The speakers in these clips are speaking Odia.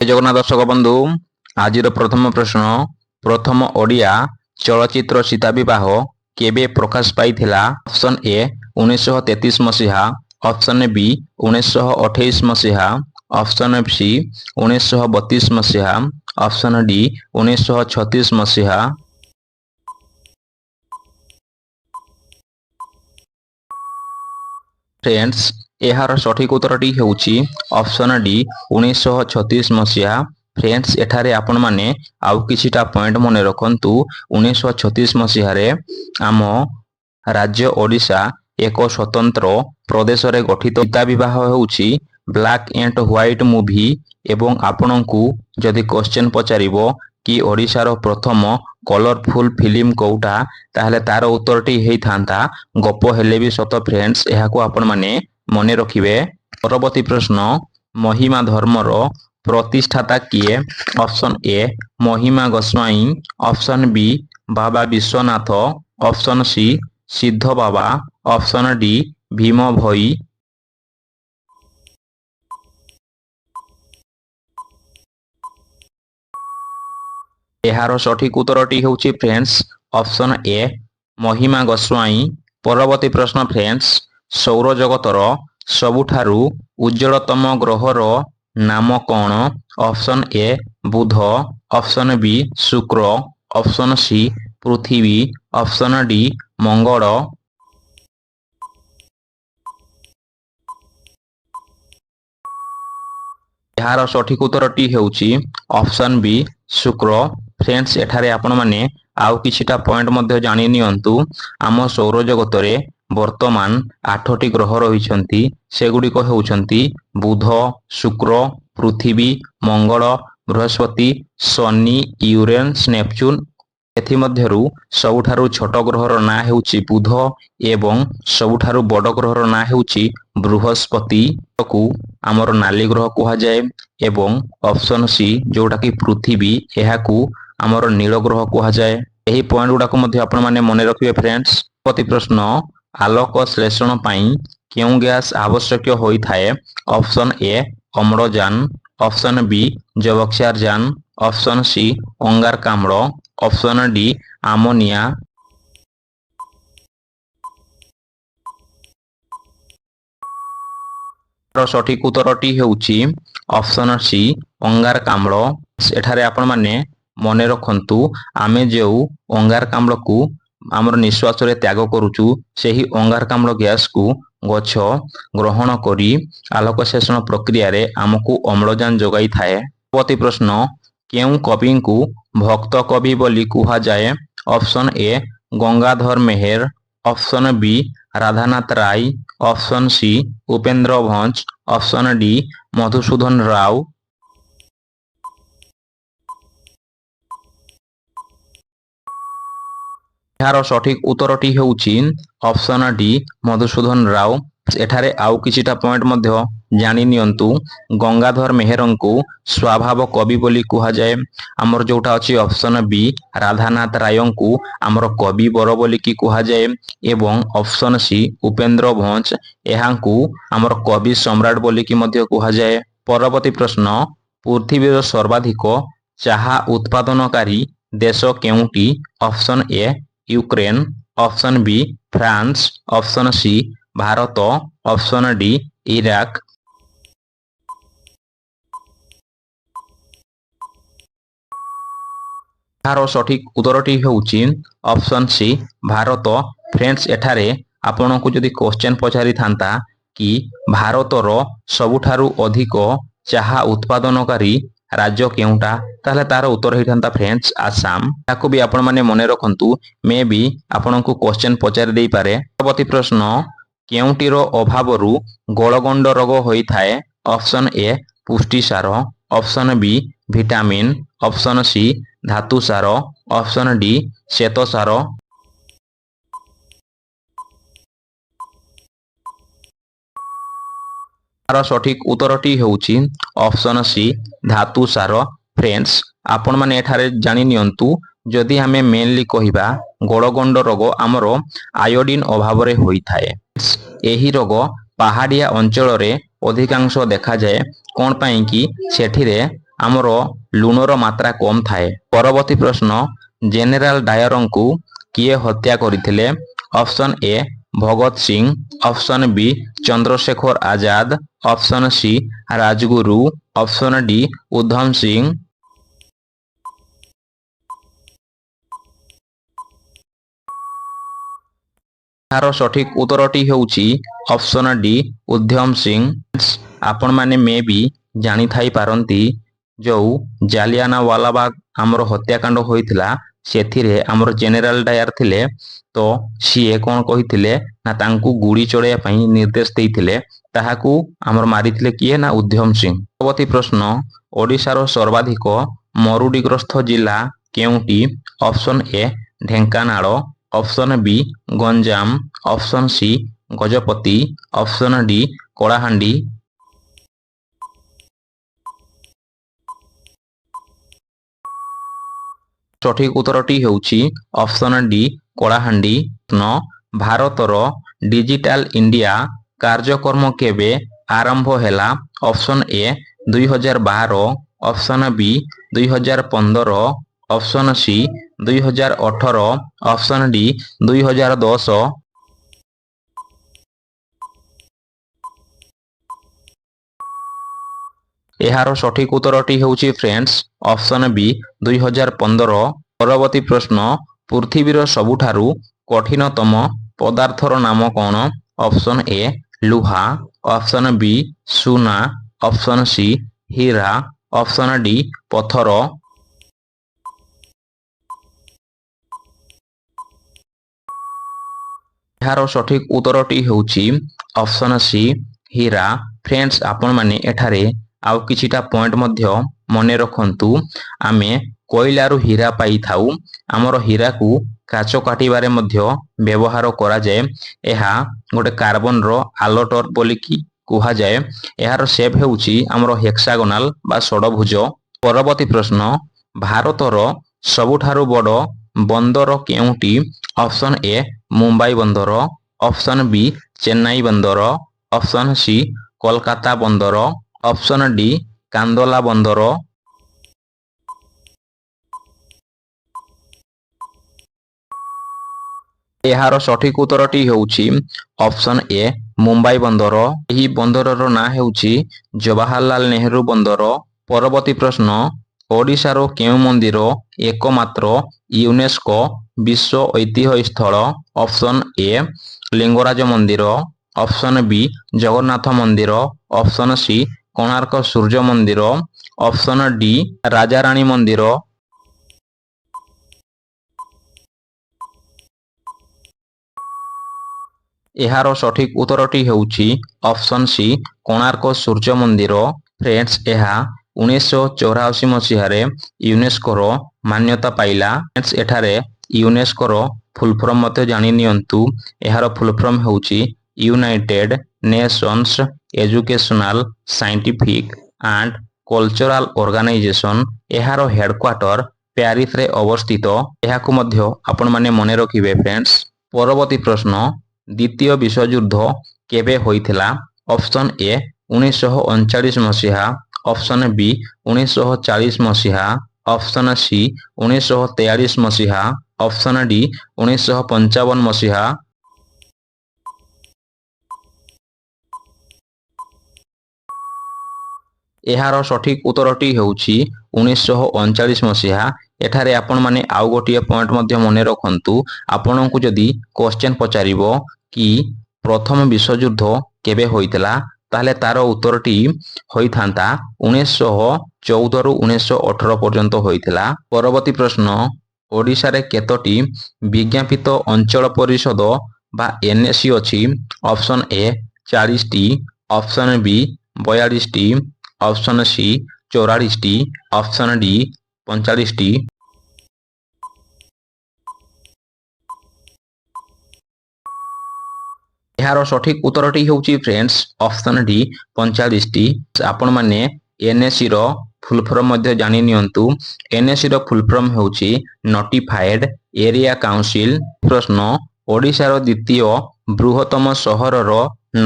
ଜଗନ୍ନାଥ ଦର୍ଶକ ବନ୍ଧୁ, ଆଜିର ପ୍ରଥମ ପ୍ରଶ୍ନ। ପ୍ରଥମ ଓଡ଼ିଆ ଚଳଚ୍ଚିତ୍ର ସୀତା ବିବାହ କେବେ ପ୍ରକାଶ ପାଇଥିଲା? ଅପସନ୍ ଏ 1933 ମସିହା, ଅପସନ୍ ବି 1928 ମସିହା, ଅପସନ୍ ସି 1932 ମସିହା, ଅପସନ୍ ଡି 1936 ମସିହା। ଫ୍ରେଣ୍ଡସ୍, ଏହାର ସଠିକ୍ ଉତ୍ତରଟି ହେଉଛି ଅପସନ୍ ଡି 1936 ମସିହା। ଫ୍ରେଣ୍ଡସ୍, ଏଠାରେ ଆପଣମାନେ ଆଉ କିଛିଟା ପଏଣ୍ଟ ମନେ ରଖନ୍ତୁ। 1936 ମସିହାରେ ଆମ ରାଜ୍ୟ ଓଡ଼ିଶା ଏକ ସ୍ୱତନ୍ତ୍ର ପ୍ରଦେଶରେ ଗଠିତ। ସୀତା ବିବାହ ହେଉଛି ବ୍ଲାକ୍ ଆଣ୍ଡ ହ୍ୱାଇଟ୍ ମୁଭି ଏବଂ ଆପଣଙ୍କୁ ଯଦି କ୍ୱେଶ୍ଚନ୍ ପଚାରିବ କି ଓଡ଼ିଶାର ପ୍ରଥମ କଲରଫୁଲ୍ ଫିଲ୍ମ କୋଉଟା, ତାହେଲେ ତାର ଉତ୍ତରଟି ହେଇଥାନ୍ତା ଗପ ହେଲେ ବି ସତ। ଫ୍ରେଣ୍ଡସ୍, ଏହାକୁ ଆପଣମାନେ ମନେ ରଖିବେ। ପରବର୍ତ୍ତୀ ପ୍ରଶ୍ନ। ମହିମା ଧର୍ମର ପ୍ରତିଷ୍ଠାତା କିଏ? Option A Mahima ଗୋସ୍ୱାଇଁ, option B ବାବା ବିଶ୍ୱନାଥ, ଅପସନ୍ ସି ସିଦ୍ଧ ବାବା, ଅପସନ୍ ଡି ଭୀମ ଭୋଇ। ଏହାର ସଠିକ୍ ଉତ୍ତରଟି ହେଉଛି ଫ୍ରେଣ୍ଡସ୍ ଅପସନ୍ ଏ ମହିମା ଗୋସ୍ୱାଇଁ। ପରବର୍ତ୍ତୀ ପ୍ରଶ୍ନ ଫ୍ରେଣ୍ଡସ୍। ସୌରଜଗତର ସବୁଠାରୁ ଉଜ୍ଜ୍ୱଳତମ ଗ୍ରହର ନାମ କ'ଣ? ଅପସନ୍ ଏ ବୁଧ, ଅପସନ୍ ବି ଶୁକ୍ର, ଅପସନ୍ ସି ପୃଥିବୀ, ଅପସନ୍ ଡି ମଙ୍ଗଳ। ଏହାର ସଠିକ୍ ଉତ୍ତରଟି ହେଉଛି ଅପସନ୍ ବି ଶୁକ୍ର। ଫ୍ରେଣ୍ଡସ୍, ଏଠାରେ ଆପଣମାନେ ଆଉ କିଛିଟା ପଏଣ୍ଟ ମଧ୍ୟ ଜାଣି ନିଅନ୍ତୁ। ଆମ ସୌରଜଗତରେ ବର୍ତ୍ତମାନ 8ଟି ଗ୍ରହ ରହିଛନ୍ତି। ସେଗୁଡ଼ିକ ହେଉଛନ୍ତି ବୁଧ, ଶୁକ୍ର, ପୃଥିବୀ, ମଙ୍ଗଳ, ବୃହସ୍ପତି, ଶନି, ୟୁରେନସ୍, ନେପଚୁନ୍। ଏଥିମଧ୍ୟରୁ ସବୁଠାରୁ ଛୋଟ ଗ୍ରହର ନାଁ ହେଉଛି ବୁଧ ଏବଂ ସବୁଠାରୁ ବଡ଼ ଗ୍ରହର ନାଁ ହେଉଛି ବୃହସ୍ପତି। କୁ ଆମର ନାଲି ଗ୍ରହ କୁହାଯାଏ ଏବଂ ଅପସନ୍ ସି ଯୋଉଟାକି ପୃଥିବୀ, ଏହାକୁ ଆମର ନୀଳ ଗ୍ରହ କୁହାଯାଏ। ଏହି ପଏଣ୍ଟ ଗୁଡ଼ାକୁ ମଧ୍ୟ ଆପଣମାନେ ମନେ ରଖିବେ ଫ୍ରେଣ୍ଡସ୍। ପରବର୍ତ୍ତୀ ପ୍ରଶ୍ନ। ଆଲୋକ ଶ୍ଳେଷଣ ପାଇଁ କେଉଁ ଗ୍ୟାସ୍ ଆବଶ୍ୟକ ହୋଇଥାଏ? ଅପସନ୍ ଏ ଅମ୍ଳଜାନ, ଅପସନ୍ ବି ଯବକ୍ଷାରଜାନ, ଅପସନ୍ ସି ଅଙ୍ଗାରକାମ୍ଳ, ଅପସନ୍ ଡି ଆମୋନିଆ। ସଠିକ୍ ଉତ୍ତରଟି ହେଉଛି ଅପସନ୍ ସି ଅଙ୍ଗାରକାମ୍ଳ। ଏଠାରେ ଆପଣମାନେ ମନେ ରଖନ୍ତୁ, ଆମେ ଯେଉଁ ଅଙ୍ଗାରକାମ୍ଳକୁ ଆମର ନିଶ୍ୱାସରେ ତ୍ୟାଗ କରୁଛୁ, ସେହି ଅଙ୍ଗାରକାମ୍ଳ ଗ୍ୟାସକୁ ଗଛ ଗ୍ରହଣ କରି ଆଲୋକ ଶ୍ଳେଷଣ ପ୍ରକ୍ରିୟାରେ ଆମକୁ ଅମ୍ଳଜାନ ଯୋଗାଇଥାଏ। ପରବର୍ତ୍ତୀ ପ୍ରଶ୍ନ। କେଉଁ କବିଙ୍କୁ ଭକ୍ତ କବି ବୋଲି କୁହାଯାଏ? Option A Gangadhar Meher, option B Radhanath Ray, option C Upendra Bhanja, option D Madhusudan Rao. ଏହାର ସଠିକ୍ ଉତ୍ତରଟି ହେଉଛି ଅପସନ୍ ଡି ମଧୁସୂଦନ ରାଓ। ଏଠାରେ ଆଉ କିଛିଟା ପଏଣ୍ଟ ମଧ୍ୟ ଜାଣି ନିଅନ୍ତୁ। ଗଙ୍ଗାଧର ମେହେରଙ୍କୁ ସ୍ୱଭାବ କବି ବୋଲି କୁହାଯାଏ। ଆମର ଯୋଉଟା ଅଛି ଅପସନ୍ ବି ରାଧାନାଥ ରାୟଙ୍କୁ ଆମର କବି ବର ବୋଲିକି କୁହାଯାଏ ଏବଂ ଅପସନ୍ ସି ଉପେନ୍ଦ୍ର ଭଞ୍ଜ, ଏହାଙ୍କୁ ଆମର କବି ସମ୍ରାଟ ବୋଲିକି ମଧ୍ୟ କୁହାଯାଏ। ପରବର୍ତ୍ତୀ ପ୍ରଶ୍ନ। ପୃଥିବୀର ସର୍ବାଧିକ ଚାହା ଉତ୍ପାଦନକାରୀ ଦେଶ କେଉଁଟି? Option A Ukraine, option B France, option C Bharat, option D Iraq. ଏହାର ସଠିକ୍ ଉତ୍ତରଟି ହେଉଛି ଅପସନ୍ ସି ଭାରତ। ଫ୍ରେଣ୍ଡସ୍, ଏଠାରେ ଆପଣଙ୍କୁ ଯଦି କ୍ୱେଶ୍ଚନ୍ ପଚାରିଥାନ୍ତା କି ଭାରତର ସବୁଠାରୁ ଅଧିକ ଚାହା ଉତ୍ପାଦନକାରୀ ରାଜ୍ୟ କେଉଁଟା, ତାହେଲେ ତାର ଉତ୍ତର ହେଇଥାନ୍ତା ଫ୍ରେଣ୍ଡସ୍ ଆସାମ। ତାକୁ ବି ଆପଣମାନେ ମନେ ରଖନ୍ତୁ, ମେ ବି ଆପଣଙ୍କୁ କ୍ୱେଶ୍ଚନ୍ ପଚାରି ଦେଇପାରେ। ପରବର୍ତ୍ତୀ ପ୍ରଶ୍ନ। କେଉଁଟିର ଅଭାବରୁ ଗଳଗଣ୍ଡ ରୋଗ ହୋଇଥାଏ? ଅପସନ୍ ଏ ପୁଷ୍ଟିସାର, option B vitamin, option C ଧାତୁସାର, ଅପସନ୍ ଡି ଶ୍ୱେତସାର। ତାର ସଠିକ୍ ଉତ୍ତରଟି ହେଉଛି ଅପସନ୍ ସି ଧାତୁସାର। ଫ୍ରେଣ୍ଡସ୍, ଆପଣମାନେ ଏଠାରେ ଜାଣି ନିଅନ୍ତୁ, ଯଦି ଆମେ ମେନଲି କହିବା ଗଳଗଣ୍ଡ ରୋଗ ଆମର ଆୟୋଡିନ ଅଭାବରେ ହୋଇଥାଏ। ଏହି ରୋଗ ପାହାଡ଼ିଆ ଅଞ୍ଚଳରେ ଅଧିକାଂଶ ଦେଖାଯାଏ। କ'ଣ ପାଇଁ କି ସେଠିରେ ଆମର ଲୁଣର ମାତ୍ରା କମ୍ ଥାଏ। ପରବର୍ତ୍ତୀ ପ୍ରଶ୍ନ, ଜେନେରାଲ ଡାୟରଙ୍କୁ କିଏ ହତ୍ୟା କରିଥିଲେ? Option A Bhagat Singh, option B Chandrashekhar Azad, option C Rajguru, option D Udham Singh. ଏହାର ସଠିକ ଉତ୍ତରଟି ହେଉଛି ଅପସନ୍ ଡି ଉଧମ ସିଂ। ଆପଣମାନେ ମେ ବି ଜାଣିଥାଇପାରନ୍ତି ଯେଉଁ ଜାଲିଆନାୱାଲାବାଗ ଆମର ହତ୍ୟାକାଣ୍ଡ ହୋଇଥିଲା ସେଥିରେ ଆମର ଜେନେରାଲ ଡାୟାର ଥିଲେ। ତ ସିଏ କ'ଣ କହିଥିଲେ ନା ତାଙ୍କୁ ଗୁଳି ଚଳାଇବା ପାଇଁ ନିର୍ଦ୍ଦେଶ ଦେଇଥିଲେ। ତାହାକୁ ଆମର ମାରିଥିଲେ କିଏ ନା ଉଧମ ସିଂ। ପରବର୍ତ୍ତୀ ପ୍ରଶ୍ନ, ଓଡ଼ିଶାର ସର୍ବାଧିକ ମରୁଡ଼ିଗ୍ରସ୍ତ ଜିଲ୍ଲା କେଉଁଟି? Option A Dhenkanal, option B Ganjam, option C Gajapati, option D Kalahandi. ସଠିକ ଉତ୍ତରଟି ହେଉଛି ଅପସନ୍ ଡି କଳାହାଣ୍ଡି। ଭାରତର ଡିଜିଟାଲ ଇଣ୍ଡିଆ କାର୍ଯ୍ୟକ୍ରମ କେବେ ଆରମ୍ଭ ହେଲା? Option A 2012, option B 2015, option C 2018, option D 2010। ଏହାର ସଠିକ ଉତ୍ତରଟି ହେଉଛି ଫ୍ରେଣ୍ଡସ୍ ଅପସନ୍ ବି 2015। ପରବର୍ତ୍ତୀ ପ୍ରଶ୍ନ, ପୃଥିବୀର ସବୁଠାରୁ କଠିନତମ ପଦାର୍ଥର ନାମ କ'ଣ? ଅପସନ୍ ଏ ଲୁହା, ଅପସନ୍ ବି ସୁନା, ଅପସନ୍ ସି ହୀରା, ଅପସନ୍ ଡି ପଥର। ଏହାର ସଠିକ ଉତ୍ତରଟି ହେଉଛି ଅପସନ୍ ସି ହୀରା। ଫ୍ରେଣ୍ଡସ୍ ଆପଣମାନେ ଏଠାରେ ଆଉ କିଛିଟା ପଏଣ୍ଟ ମଧ୍ୟ ମନେ ରଖନ୍ତୁ। ଆମେ କୋଇଲାରୁ ହୀରା ପାଇଥାଉ। ଆମର ହୀରାକୁ କାଚ କାଟିବାରେ ମଧ୍ୟ ବ୍ୟବହାର କରାଯାଏ। ଏହା ଗୋଟେ କାର୍ବନର ଆଲଟର ବୋଲିକି କୁହାଯାଏ। ଏହାର ସେପ୍ ହେଉଛି ଆମର ହେକ୍ସାଗୋନାଲ ବା ଷଡ଼ଭୁଜ। ପରବର୍ତ୍ତୀ ପ୍ରଶ୍ନ, ଭାରତର ସବୁଠାରୁ ବଡ଼ ବନ୍ଦର କେଉଁଟି? ଅପସନ୍ ଏ ମୁମ୍ବାଇ ବନ୍ଦର, ଅପସନ୍ ବି ଚେନ୍ନାଇ ବନ୍ଦର, ଅପସନ୍ ସି କୋଲକାତା ବନ୍ଦର, ଅପସନ୍ ଡି କାନ୍ଦୋଲା ବନ୍ଦର। ଏହାର ସଠିକ ଉତ୍ତରଟି ହେଉଛି ଅପସନ୍ ଏ ମୁମ୍ବାଇ ବନ୍ଦର। ଏହି ବନ୍ଦରର ନାଁ ହେଉଛି ଜବାହରଲାଲ ନେହେରୁ ବନ୍ଦର। ପରବର୍ତ୍ତୀ ପ୍ରଶ୍ନ, ଓଡ଼ିଶାର କେଉଁ ମନ୍ଦିର ଏକମାତ୍ର ୟୁନେସ୍କୋ ବିଶ୍ୱ ଐତିହ୍ୟ ସ୍ଥଳ? ଅପସନ୍ ଏ ଲିଙ୍ଗରାଜ ମନ୍ଦିର, ଅପସନ୍ ବି ଜଗନ୍ନାଥ ମନ୍ଦିର, ଅପସନ୍ ସି କୋଣାର୍କ ସୂର୍ଯ୍ୟ ମନ୍ଦିର, ଅପସନ୍ ଡି ରାଜାରାଣୀ ମନ୍ଦିର। ଏହାର ସଠିକ ଉତ୍ତରଟି ହେଉଛି ଅପସନ୍ ସି କୋଣାର୍କ ସୂର୍ଯ୍ୟ ମନ୍ଦିର। ଫ୍ରେଣ୍ଡସ୍ ଏହା 1984 ମସିହାରେ ୟୁନେସ୍କୋର ମାନ୍ୟତା ପାଇଲା। ଫ୍ରେଣ୍ଡସ୍ ଏଠାରେ ୟୁନେସ୍କୋର ଫୁଲ୍ ଫର୍ମ ମଧ୍ୟ ଜାଣି ନିଅନ୍ତୁ। ଏହାର ଫୁଲ୍ ଫର୍ମ ହେଉଛି United nation's educational scientific and cultural organisation. ଏହାର ହେଡକ୍ୱାର୍ଟର ପ୍ୟାରିସରେ ଅବସ୍ଥିତ। ଏହାକୁ ମଧ୍ୟ ଆପଣମାନେ ମନେ ରଖିବେ ଫ୍ରେଣ୍ଡସ୍। ପରବର୍ତ୍ତୀ ପ୍ରଶ୍ନ, ଦ୍ୱିତୀୟ ବିଶ୍ୱଯୁଦ୍ଧ କେବେ ହୋଇଥିଲା? ଅପସନ୍ ଏ 1939 ମସିହା, ଅପସନ୍ ବି 1940 ମସିହା, ଅପସନ୍ ସି 1943 ମସିହା, ଅପସନ୍ ଡି 1955 ମସିହା। ଏହାର ସଠିକ ଉତ୍ତରଟି ହେଉଛି 1939 ମସିହା। ଏଠାରେ ଆପଣମାନେ ଆଉ ଗୋଟିଏ ପଏଣ୍ଟ ମଧ୍ୟ ମନେ ରଖନ୍ତୁ। ଆପଣଙ୍କୁ ଯଦି କ୍ୱେଶ୍ଚନ ପଚାରିବ କି ପ୍ରଥମ ବିଶ୍ୱଯୁଦ୍ଧ କେବେ ହୋଇଥିଲା, ତାହେଲେ ତାର ଉତ୍ତରଟି ହୋଇଥାନ୍ତା 1914ରୁ 1918 ପର୍ଯ୍ୟନ୍ତ ହୋଇଥିଲା। ପରବର୍ତ୍ତୀ ପ୍ରଶ୍ନ, ଓଡ଼ିଶାରେ କେତୋଟି ବିଜ୍ଞାପିତ ଅଞ୍ଚଳ ପରିଷଦ ବା ଏନ୍ଏସି ଅଛି? ଅପସନ୍ ଏ 40ଟି, ଅପସନ୍ ବି 42ଟି, ଅପସନ୍ ସି 44ଟି, ଅପସନ୍ ଡି 45ଟି। ଏହାର ସଠିକ ଉତ୍ତରଟି ହେଉଛି ଫ୍ରେଣ୍ଡସ୍ ଅପସନ୍ ଡି 45ଟି। ଆପଣମାନେ ଏନ୍ଏସିର ଫୁଲ୍ ଫର୍ମ ମଧ୍ୟ ଜାଣି ନିଅନ୍ତୁ। ଏନ୍ଏସିର ଫୁଲ୍ ଫର୍ମ ହେଉଛି ନୋଟିଫାଏଡ୍ ଏରିଆ କାଉନସିଲ୍। ପ୍ରଶ୍ନ, ଓଡ଼ିଶାର ଦ୍ୱିତୀୟ ବୃହତ୍ତମ ସହରର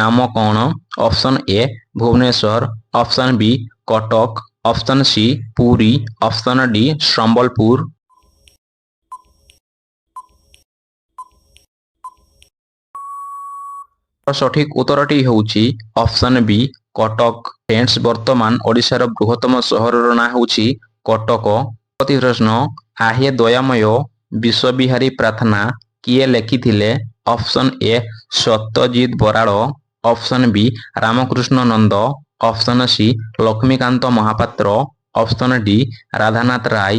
ନାମ କ'ଣ? Option A Bhubaneswar, option B Cuttack, option C Puri, option D Sambalpur. সঠিক উত্তরটি ହେଉଛି ଅପସନ୍ ବି କଟକ। ଫ୍ରେଣ୍ଡସ୍, ବର୍ତ୍ତମାନ ଓଡ଼ିଶାର ବୃହତ୍ତମ ସହରର ନାଁ ହେଉଛି କଟକ। ପରବର୍ତ୍ତୀ ପ୍ରଶ୍ନ, ଆହେ ଦୟାମୟ ବିଶ୍ୱବିହାରୀ ପ୍ରାର୍ଥନା କିଏ ଲେଖିଥିଲେ? Option A Satyajit Baral, option B Ramakrishna Nanda, option C Laxmikanta Mohapatra, option D Radhanath Ray.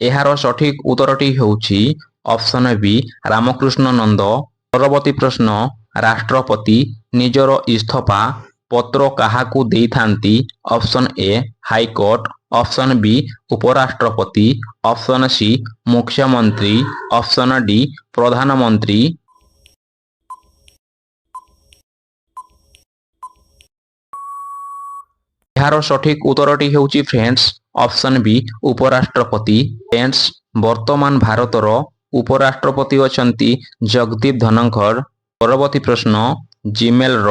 ଏହାର ସଠିକ ଉତ୍ତରଟି ହେଉଛି ଅପସନ୍ ବି ରାମକୃଷ୍ଣ ନନ୍ଦ। ପରବର୍ତ୍ତୀ ପ୍ରଶ୍ନ, ରାଷ୍ଟ୍ରପତି ନିଜର ଇସ୍ତଫା ପତ୍ର କାହାକୁ ଦେଇଥାନ୍ତି? Option A high court, option B ଉପରାଷ୍ଟ୍ରପତି, ଅପସନ୍ ସି ମୁଖ୍ୟମନ୍ତ୍ରୀ, ଅପସନ୍ ଡି ପ୍ରଧାନମନ୍ତ୍ରୀ। ଏହାର ସଠିକ ଉତ୍ତରଟି ହେଉଛି ଫ୍ରେଣ୍ଡସ୍ ଅପସନ୍ ବି ଉପରାଷ୍ଟ୍ରପତି। ଫ୍ରେଣ୍ଡସ୍, ବର୍ତ୍ତମାନ ଭାରତର ଉପରାଷ୍ଟ୍ରପତି ଅଛନ୍ତି ଜଗଦୀପ ଧନଖଡ଼। ପରବର୍ତ୍ତୀ ପ୍ରଶ୍ନ, ଜିମେଲର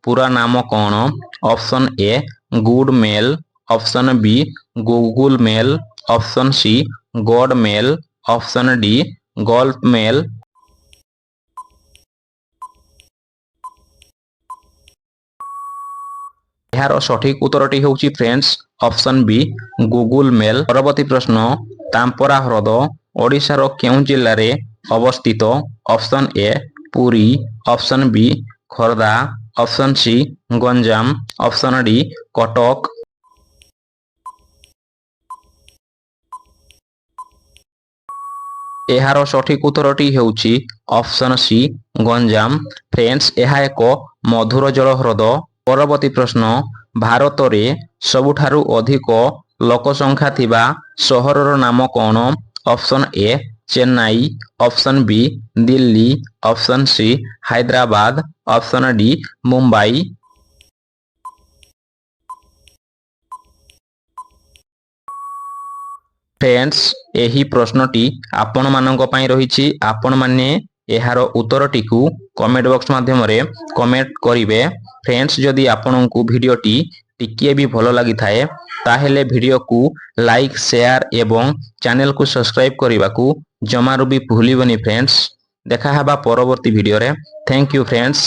ପୁରା ନାମ କ'ଣ? Option A good mail, option B Google mail, option C god mail, option D gulf mail. ଏହାର ସଠିକ ଉତ୍ତରଟି ହେଉଛି friends option B Google mail. ପରବର୍ତ୍ତୀ ପ୍ରଶ୍ନ, ତାମ୍ପରା ହ୍ରଦ ଓଡ଼ିଶାର କେଉଁ ଜିଲ୍ଲାରେ ଅବସ୍ଥିତ? Option A Puri, option B Khordha, option C Ganjam, option D Cuttack. ଏହାର ସଠିକ ଉତ୍ତରଟି ହେଉଛି ଅପସନ୍ ସି ଗଞ୍ଜାମ। ଫ୍ରେଣ୍ଡସ୍, ଏହା ଏକ ମଧୁର ଜଳ ହ୍ରଦ। ପରବର୍ତ୍ତୀ ପ୍ରଶ୍ନ, ଭାରତରେ ସବୁଠାରୁ ଅଧିକ ଲୋକସଂଖ୍ୟା ଥିବା ସହରର ନାମ କ'ଣ? ଅପସନ୍ ଏ Chennai, option B Delhi, option C Hyderabad, option D Mumbai. Friends, ଏହି ପ୍ରଶ୍ନଟି ଆପଣମାନଙ୍କ ପାଇଁ ରହିଛି। ଆପଣମାନେ ଏହାର ଉତ୍ତରଟିକୁ କମେଣ୍ଟ ବକ୍ସ ମାଧ୍ୟମରେ କମେଣ୍ଟ କରିବେ। ଫ୍ରେଣ୍ଡସ୍, ଯଦି ଆପଣଙ୍କୁ ଭିଡ଼ିଓଟି ଟିକିଏ ବି ଭଲ ଲାଗିଥାଏ ତାହେଲେ ଭିଡ଼ିଓକୁ ଲାଇକ୍, ସେୟାର ଏବଂ ଚ୍ୟାନେଲକୁ ସବସ୍କ୍ରାଇବ୍ କରିବାକୁ ଜମାରୁ ବି ଭୁଲିବନି ଫ୍ରେଣ୍ଡସ୍। ଦେଖା ହେବା ପରବର୍ତ୍ତୀ ଭିଡ଼ିଓରେ। Thank you friends.